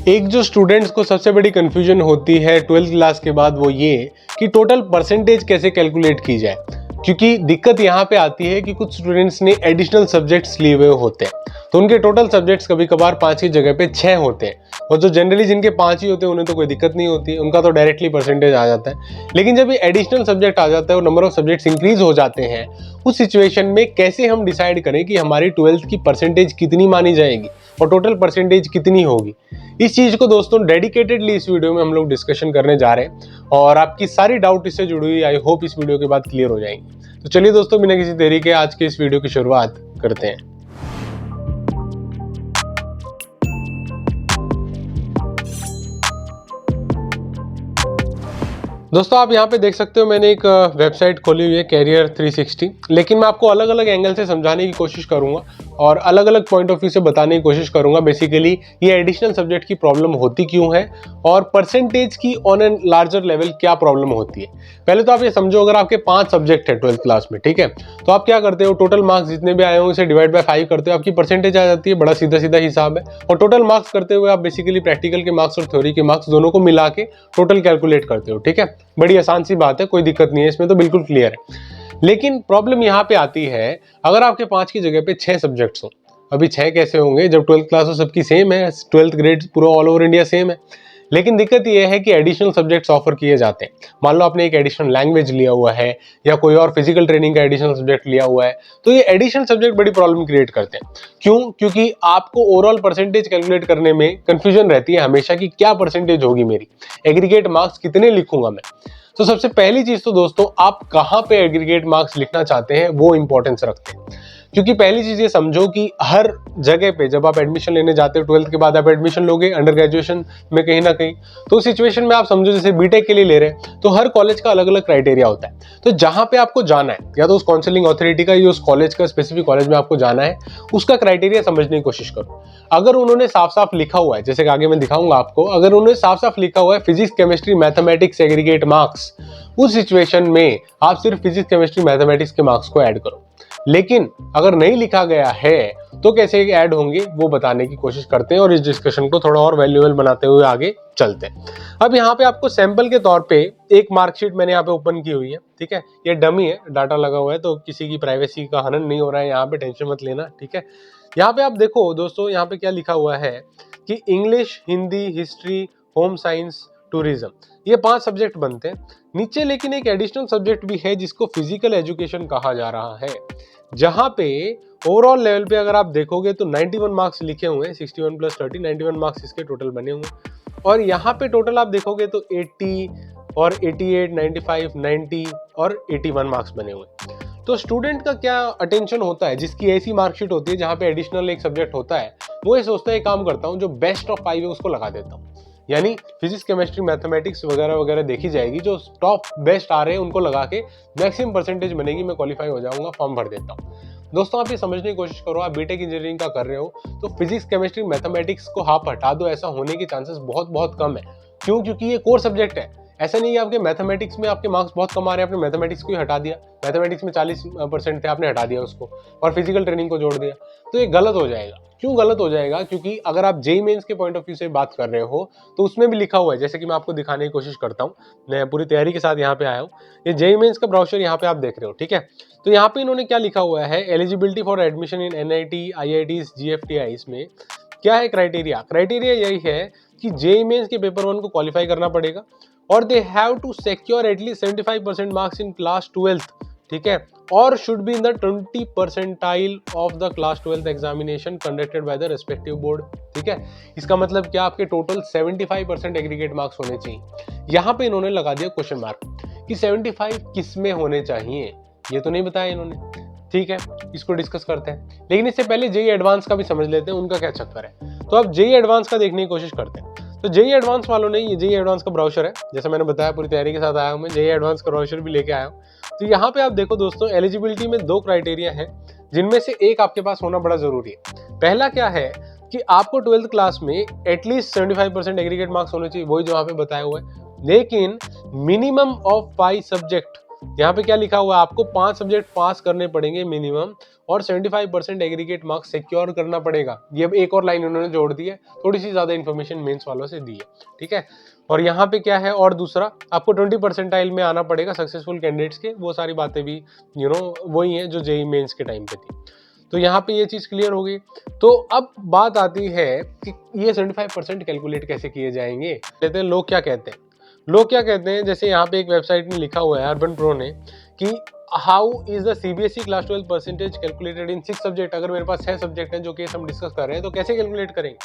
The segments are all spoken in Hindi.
एक जो स्टूडेंट्स को सबसे बड़ी कंफ्यूजन होती है 12th क्लास के बाद वो ये कि टोटल परसेंटेज कैसे कैलकुलेट की जाए। क्योंकि दिक्कत यहाँ पे आती है कि कुछ स्टूडेंट्स ने एडिशनल सब्जेक्ट्स लिए हुए होते हैं, तो उनके टोटल सब्जेक्ट्स कभी कभार 5 की जगह पे 6 होते हैं। और जो जनरली जिनके 5 ही होते हैं उन्हें तो कोई दिक्कत नहीं होती, उनका तो डायरेक्टली परसेंटेज आ जाता है। लेकिन जब ये एडिशनल सब्जेक्ट आ जाता है और नंबर ऑफ सब्जेक्ट्स इंक्रीज हो जाते हैं, उस सिचुएशन में कैसे हम डिसाइड करें कि हमारी 12th की परसेंटेज कितनी मानी जाएगी और टोटल परसेंटेज कितनी होगी। इस चीज को दोस्तों डेडिकेटेडली इस वीडियो में हम लोग डिस्कशन करने जा रहे हैं और आपकी सारी डाउट इससे जुड़ी हुई आई होप इस वीडियो के बाद क्लियर हो जाएंगी। तो चलिए दोस्तों, बिना किसी देरी के आज के इस वीडियो की शुरुआत करते हैं। दोस्तों आप यहाँ पे देख सकते हो मैंने एक वेबसाइट खोली हुई है कैरियर 360, लेकिन मैं आपको अलग अलग एंगल से समझाने की कोशिश करूंगा और अलग अलग पॉइंट ऑफ व्यू से बताने की कोशिश करूंगा बेसिकली ये एडिशनल सब्जेक्ट की प्रॉब्लम होती क्यों है और परसेंटेज की ऑन एन लार्जर लेवल क्या प्रॉब्लम होती है। पहले तो आप ये समझो, अगर आपके 5 सब्जेक्ट है 12th क्लास में, ठीक है, तो आप क्या करते हो, टोटल मार्क्स जितने भी आए हो उसे डिवाइड बाय 5 करते हो, आपकी परसेंटेज आ जाती है। बड़ा सीधा सीधा हिसाब है। और टोटल मार्क्स करते हुए आप बेसिकली प्रैक्टिकल के मार्क्स और थ्योरी के मार्क्स दोनों को मिला के टोटल कैलकुलेट करते हो। ठीक है, बड़ी आसान सी बात है, कोई दिक्कत नहीं है इसमें, तो बिल्कुल क्लियर है। लेकिन प्रॉब्लम यहाँ पे आती है अगर आपके 5 की जगह पे 6 सब्जेक्ट्स हो। अभी 6 कैसे होंगे जब 12th क्लास हो, सबकी सेम है, 12th ग्रेड पूरा ऑल ओवर इंडिया सेम है। लेकिन दिक्कत यह है कि एडिशनल सब्जेक्ट्स ऑफर किए जाते हैं। मान लो आपने एक एडिशनल लैंग्वेज लिया हुआ है या कोई और फिजिकल ट्रेनिंग का एडिशनल सब्जेक्ट लिया हुआ है, तो ये एडिशनल सब्जेक्ट बड़ी प्रॉब्लम क्रिएट करते हैं। क्यों? क्योंकि आपको ओवरऑल परसेंटेज कैलकुलेट करने में कंफ्यूजन रहती है हमेशा कि क्या परसेंटेज होगी मेरी, एग्रीगेट मार्क्स कितने लिखूंगा मैं। तो सबसे पहली चीज तो दोस्तों, आप कहां पे एग्रीगेट मार्क्स लिखना चाहते हैं वो इंपॉर्टेंस रखते हैं। क्योंकि पहली चीज ये समझो कि हर जगह पे जब आप एडमिशन लेने जाते हो, 12th के बाद आप एडमिशन लोगे अंडर ग्रेजुएशन में कहीं ना कहीं, तो उस सिचुएशन में आप समझो जैसे बीटेक के लिए ले रहे हैं तो हर कॉलेज का अलग अलग क्राइटेरिया होता है। तो जहां पे आपको जाना है, या तो उस काउंसलिंग अथॉरिटी का या उस कॉलेज का, स्पेसिफिक कॉलेज में आपको जाना है, उसका क्राइटेरिया समझने की कोशिश करो। अगर उन्होंने साफ साफ लिखा हुआ है, जैसे कि आगे मैं दिखाऊंगा आपको, अगर उन्होंने साफ साफ लिखा हुआ है physics chemistry mathematics aggregate marks, उस सिचुएशन में आप सिर्फ फिजिक्स केमिस्ट्री मैथमेटिक्स के मार्क्स को ऐड करो। लेकिन अगर नहीं लिखा गया है तो कैसे ऐड होंगे वो बताने की कोशिश करते हैं और इस डिस्कशन को थोड़ा और वैल्यूएबल बनाते हुए आगे चलते हैं। अब यहाँ पे आपको सैंपल के तौर पे एक मार्कशीट मैंने यहाँ पे ओपन की हुई है। ठीक है, ये डमी है, डाटा लगा हुआ है, तो किसी की प्राइवेसी का हनन नहीं हो रहा है यहाँ पे, टेंशन मत लेना। ठीक है, यहाँ पे आप देखो दोस्तों, यहाँ पे क्या लिखा हुआ है कि English, Hindi, history, home science, tourism, ये 5 सब्जेक्ट बनते हैं नीचे। लेकिन एक एडिशनल सब्जेक्ट भी है जिसको फिजिकल एजुकेशन कहा जा रहा है, जहां पे ओवरऑल लेवल पे अगर आप देखोगे तो 91 मार्क्स लिखे हुए हैं, 61 प्लस 30, 91 मार्क्स इसके टोटल बने हुए हैं। और यहाँ पे टोटल आप देखोगे तो 80 और 88, 95, 90 और 81 मार्क्स बने हुए हैं। तो स्टूडेंट का क्या अटेंशन होता है, जिसकी ऐसी मार्कशीट होती है जहाँ पे एडिशनल एक सब्जेक्ट होता है, वो ये सोचता है काम करता हूँ जो बेस्ट ऑफ 5 है उसको लगा देता हूँ। यानी फिजिक्स केमिस्ट्री मैथमेटिक्स वगैरह वगैरह देखी जाएगी, जो टॉप बेस्ट आ रहे हैं उनको लगा के मैक्सिमम परसेंटेज बनेगी, मैं क्वालिफाई हो जाऊंगा, फॉर्म भर देता हूँ। दोस्तों आप ये समझने की कोशिश करो, आप बीटेक इंजीनियरिंग का कर रहे हो तो फिजिक्स केमिस्ट्री मैथमेटिक्स को आप हटा दो, ऐसा होने के चांसेस बहुत बहुत कम है। क्यों? क्योंकि ये कोर सब्जेक्ट है। ऐसा नहीं है आपके मैथमेटिक्स में आपके मार्क्स बहुत कम आ रहे हैं, आपने मैथमेटिक्स को ही हटा दिया, मैथमेटिक्स में 40% थे आपने हटा दिया उसको और फिजिकल ट्रेनिंग को जोड़ दिया, तो ये गलत हो जाएगा। क्यों गलत हो जाएगा? क्योंकि अगर आप जेईई मेंस के पॉइंट ऑफ व्यू से बात कर रहे हो तो उसमें भी लिखा हुआ है, जैसे कि मैं आपको दिखाने की कोशिश करता हूँ, मैं पूरी तैयारी के साथ यहाँ पे आया हूँ। ये जेईई मेंस का ब्राउचर यहाँ पे आप देख रहे हो। ठीक है, तो यहाँ पे इन्होंने क्या लिखा हुआ है, eligibility for admission in NIT, IITs, GFTIs में क्या है क्राइटेरिया? क्राइटेरिया यही है कि जेईई मेंस के पेपर 1 को क्वालिफाई करना पड़ेगा और they have to secure at least 75% marks in class 12th। ठीक है, और should be in the 20 percentile of the class 12th examination conducted by the respective board. ठीक है, इसका मतलब क्या, आपके टोटल 75% एग्रीगेट मार्क्स होने चाहिए। यहाँ पे इन्होंने लगा दिया क्वेश्चन मार्क कि 75 किस में होने चाहिए, ये तो नहीं बताया इन्होंने। ठीक है, इसको डिस्कस करते हैं, लेकिन इससे पहले जेईई एडवांस का भी समझ लेते हैं, उनका क्या चक्कर है। तो अब जेईई एडवांस का देखने की कोशिश करते हैं। तो जेईई एडवांस वालों ने, ये जेईई एडवांस का ब्राउचर है, जैसे मैंने बताया पूरी तैयारी के साथ आया हूं मैं, जेईई एडवांस का ब्राउचर भी लेके आया हूं। तो यहाँ पे आप देखो दोस्तों, एलिजिबिलिटी में 2 क्राइटेरिया हैं, जिनमें से एक आपके पास होना बड़ा जरूरी है। पहला क्या है कि आपको 12th क्लास में एटलीस्ट 75% एग्रीगेट मार्क्स होने चाहिए, वही जो यहाँ पे बताया हुआ है। लेकिन मिनिमम ऑफ 5 सब्जेक्ट, यहाँ पे क्या लिखा हुआ है, आपको 5 सब्जेक्ट पास करने पड़ेंगे मिनिमम और 75% एग्रीगेट मार्क्स सिक्योर करना पड़ेगा। ये अब एक और लाइन उन्होंने जोड़ दी है, थोड़ी सी ज्यादा इन्फॉर्मेशन मेंस वालों से दी है, ठीक है। और यहाँ पे क्या है, और दूसरा आपको 20% में आना पड़ेगा सक्सेसफुल कैंडिडेट्स के, वो सारी बातें भी वही है जो जेई मेंस के टाइम पे थी। तो यहाँ पे ये चीज क्लियर हो गई। तो अब बात आती है कि ये 75% कैलकुलेट कैसे किए जाएंगे। कहते हैं लोग क्या कहते हैं, लोग क्या कहते हैं, जैसे यहाँ पे एक वेबसाइट में लिखा हुआ है अर्बन प्रो ने कि how is the CBSE class 12 percentage calculated in 6 subject. अगर मेरे पास 6 सब्जेक्ट हैं जो केस हम डिस्कस कर रहे हैं, तो कैसे कैलकुलेट करेंगे।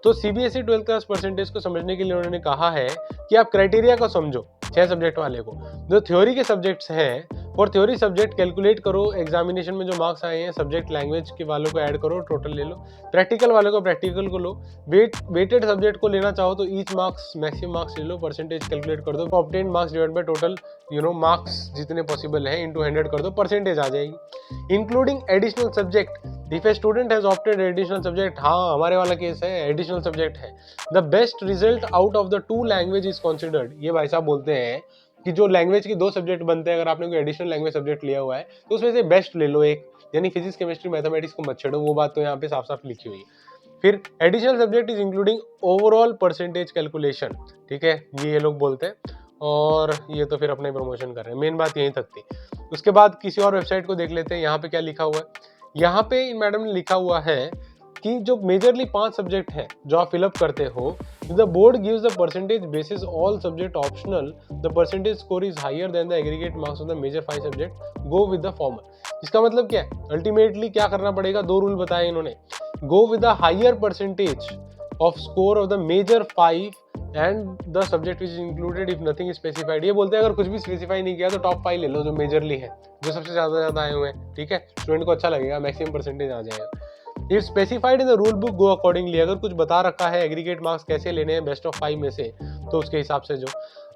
तो सीबीएसई 12th क्लास परसेंटेज को समझने के लिए उन्होंने कहा है कि आप क्राइटेरिया को समझो 6 सब्जेक्ट वाले को। जो थ्योरी के सब्जेक्ट्स हैं और थ्योरी सब्जेक्ट कैलकुलेट करो, एग्जामिनेशन में जो मार्क्स आए हैं सब्जेक्ट लैंग्वेज के वालों को ऐड करो, टोटल ले लो। प्रैक्टिकल वालों को प्रैक्टिकल को लो। वेटेड सब्जेक्ट को लेना चाहो तो ईच मार्क्स मैक्सिमम मार्क्स ले लो, परसेंटेज कैलकुलेट कर दो, obtain marks divide by total marks जितने पॉसिबल है इंटू 100 कर दो, परसेंटेज आ जाएगी। Including additional subject, if a student has opted additional subject, हाँ हमारे वाला केस है, एडिशनल सब्जेक्ट है, the best result out of the 2 language is considered. ये भाई साहब बोलते हैं कि जो लैंग्वेज के 2 सब्जेक्ट बनते हैं, अगर आपने कोई एडिशनल लैंग्वेज सब्जेक्ट लिया हुआ है तो उसमें से बेस्ट ले लो एक, यानी फिजिक्स केमिस्ट्री मैथमेटिक्स को मत छेड़ो, वो बात तो यहाँ पे साफ साफ लिखी हुई है। फिर additional subject is including overall percentage calculation, ठीक है, ये लोग बोलते हैं। और ये तो फिर अपने प्रमोशन कर रहे हैं, मेन बात यहीं तक थी। उसके बाद किसी और वेबसाइट को देख लेते हैं, यहाँ पे क्या लिखा हुआ है। यहाँ पे इन मैडम ने लिखा हुआ है कि जो मेजरली 5 सब्जेक्ट है जो आप फिलअप करते हो, the board gives the percentage basis all subject optional, the percentage score is higher than the aggregate marks of the major 5 subject, go with the former. इसका मतलब क्या है, अल्टीमेटली क्या करना पड़ेगा, 2 रूल बताए इन्होंने। Go with the higher percentage of score of the major 5 and the subject is included if nothing specified. ये बोलते हैं अगर कुछ भी स्पेसिफाई नहीं किया तो टॉप 5 ले लो जो मेजरली है, जो सबसे ज्यादा आए हुए हैं, ठीक है, स्टूडेंट को अच्छा लगेगा, मैक्सिमम परसेंटेज आ जाएगा। If specified in the rule book go accordingly, अगर कुछ बता रखा है एग्रीगेट मार्क्स कैसे लेने हैं बेस्ट ऑफ 5 में से, तो उसके हिसाब से जो।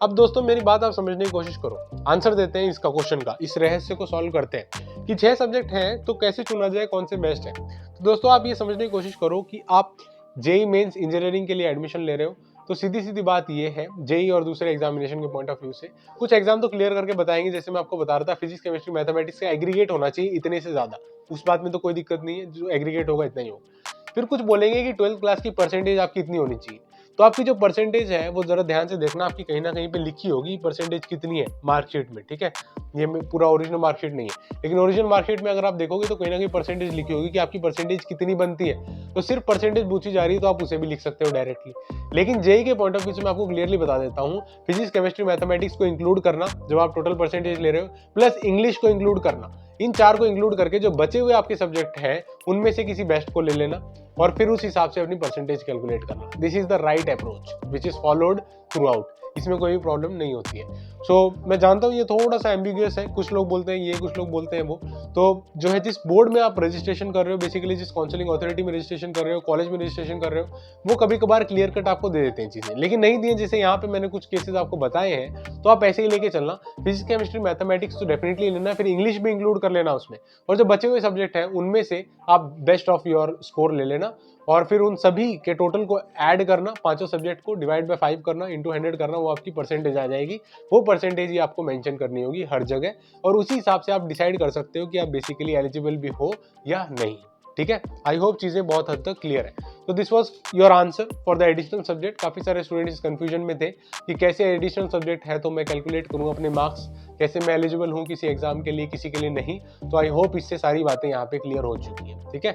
अब दोस्तों मेरी बात आप समझने की कोशिश करो, आंसर देते हैं इसका क्वेश्चन का, इस रहस्य को सॉल्व करते हैं कि 6 सब्जेक्ट हैं तो कैसे चुना जाए कौन से बेस्ट है। तो दोस्तों आप ये समझने की कोशिश करो कि आप जेई मेंस इंजीनियरिंग के लिए एडमिशन ले रहे हो, तो सीधी सीधी बात ये है, जेई और दूसरे एग्जामिनेशन के पॉइंट ऑफ व्यू से कुछ एग्जाम तो क्लियर करके बताएंगे, जैसे मैं आपको बता रहा था फिजिक्स केमिस्ट्री मैथमेटिक्स का एग्रीगेट होना चाहिए इतने से ज्यादा, उस बात में तो कोई दिक्कत नहीं है, जो एग्रीगेट होगा इतना ही होगा। फिर कुछ बोलेंगे कि 12th क्लास की परसेंटेज आपकी इतनी होनी चाहिए, तो आपकी जो परसेंटेज है वो जरा ध्यान से देखना, आपकी कहीं ना कहीं पे लिखी होगी परसेंटेज कितनी है मार्कशीट में, ठीक है, ये पूरा ओरिजिनल मार्कशीट नहीं है, लेकिन ओरिजिनल मार्कशीट में अगर आप देखोगे तो कहीं ना कहीं परसेंटेज लिखी होगी कि आपकी परसेंटेज कितनी बनती है। तो सिर्फ परसेंटेज पूछी जा रही है तो आप उसे भी लिख सकते हो डायरेक्टली, लेकिन जेई के पॉइंट ऑफ व्यू से मैं आपको क्लियरली बता देता हूँ, फिजिक्स केमिस्ट्री मैथमेटिक्स को इंक्लूड करना जब आप टोटल परसेंटेज ले रहे हो, प्लस इंग्लिश को इंक्लूड करना, इन 4 को इंक्लूड करके जो बचे हुए आपके सब्जेक्ट हैं उनमें से किसी बेस्ट को ले लेना और फिर उस हिसाब से अपनी परसेंटेज कैलकुलेट करना। This is the right approach which is followed through out, इसमें कोई भी प्रॉब्लम नहीं होती है। सो मैं जानता हूँ ये थोड़ा सा एम्बिगुअस है, कुछ लोग बोलते हैं ये, कुछ लोग बोलते हैं वो। तो जो है जिस बोर्ड में आप रजिस्ट्रेशन कर रहे हो, बेसिकली जिस काउंसलिंग अथॉरिटी में रजिस्ट्रेशन कर रहे हो, कॉलेज में रजिस्ट्रेशन कर रहे हो, वो कभी कभार क्लियर कट आपको दे देते हैं चीजें, लेकिन नहीं दिए, जैसे यहाँ पे मैंने कुछ केसेस आपको बताए हैं, तो आप ऐसे ही लेके चलना। फिजिक्स केमिस्ट्री मैथमेटिक्स तो डेफिनेटली लेना, फिर इंग्लिश भी इंक्लूड कर लेना उसमें, और जो बचे हुए सब्जेक्ट हैं उनमें से आप बेस्ट ऑफ योर स्कोर ले लेना और फिर उन सभी के टोटल को ऐड करना, 5 सब्जेक्ट को डिवाइड बाय 5 करना, इंटू 100 करना, वो आपकी परसेंटेज आ जाएगी। वो परसेंटेज ही आपको मेंशन करनी होगी हर जगह, और उसी हिसाब से आप डिसाइड कर सकते हो कि आप बेसिकली एलिजिबल भी हो या नहीं, ठीक है। आई होप चीजें बहुत हद तक क्लियर है। तो this was your answer for the additional subject. काफी सारे स्टूडेंट्स कंफ्यूजन में थे कि कैसे एडिशनल सब्जेक्ट है तो मैं कैलकुलेट करूँ अपने मार्क्स, कैसे मैं एलिजिबल हूँ किसी एग्जाम के लिए, किसी के लिए नहीं। तो आई होप इससे सारी बातें यहाँ पे क्लियर हो चुकी हैं, ठीक है।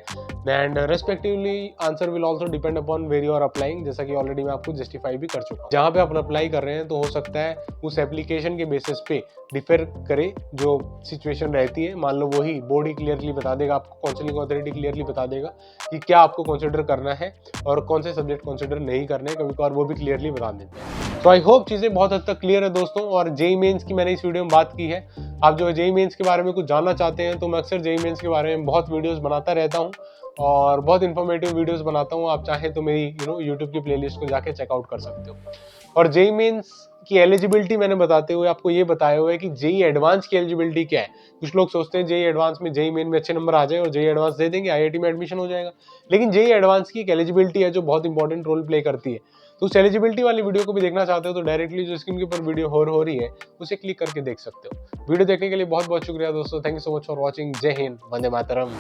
And respectively answer will also depend upon where you are applying, जैसा कि ऑलरेडी मैं आपको जस्टिफाई भी कर चुका हूँ। जहाँ पे आप अप्लाई कर रहे हैं तो हो सकता है उस एप्लीकेशन के बेसिस पे डिफर करे जो सिचुएशन रहती है। मान लो वही बोर्ड ही क्लियरली बता देगा आपको, काउंसलिंग अथॉरिटी क्लियरली बता देगा कि क्या आपको कंसिडर करना है और कौन से सब्जेक्ट कंसिडर नहीं करने, कभी कभार वो भी क्लियरली बता देते हैं। तो आई होप चीजें बहुत हद तक क्लियर है दोस्तों। और जेई मेंस की मैंने इस वीडियो में बात की है। आप जो जेई मेंस के बारे में कुछ जानना चाहते हैं तो मैं अक्सर जेई मेंस के बारे में बहुत वीडियोस बनाता रहता हूँ और बहुत इन्फॉर्मेटिव वीडियोस बनाता हूँ। आप चाहे तो मेरी यूट्यूब की प्लेलिस्ट को जाके चेकआउट कर सकते हो। और जेई मेंस की एलिजिबिलिटी मैंने बताते हुए आपको ये बताया हुआ है कि जेई एडवांस की एलिजिबिलिटी क्या है। कुछ लोग सोचते हैं जेई एडवांस में जेई मेन में अच्छे नंबर आ जाए और जेई एडवांस दे देंगे, आईआईटी में एडमिशन हो जाएगा, लेकिन जेई एडवांस की एक एलिजिबिलिटी है जो बहुत इंपॉर्टेंट रोल प्ले करती है। तो उस एलिजिबिलिटी वाली वीडियो को भी देखना चाहते हो तो डायरेक्टली जो स्क्रीन के ऊपर वीडियो हो रही है उसे क्लिक करके देख सकते हो। वीडियो देखने के लिए बहुत बहुत शुक्रिया दोस्तों, thank you so much for watching. जय हिंद, वंदे मातरम।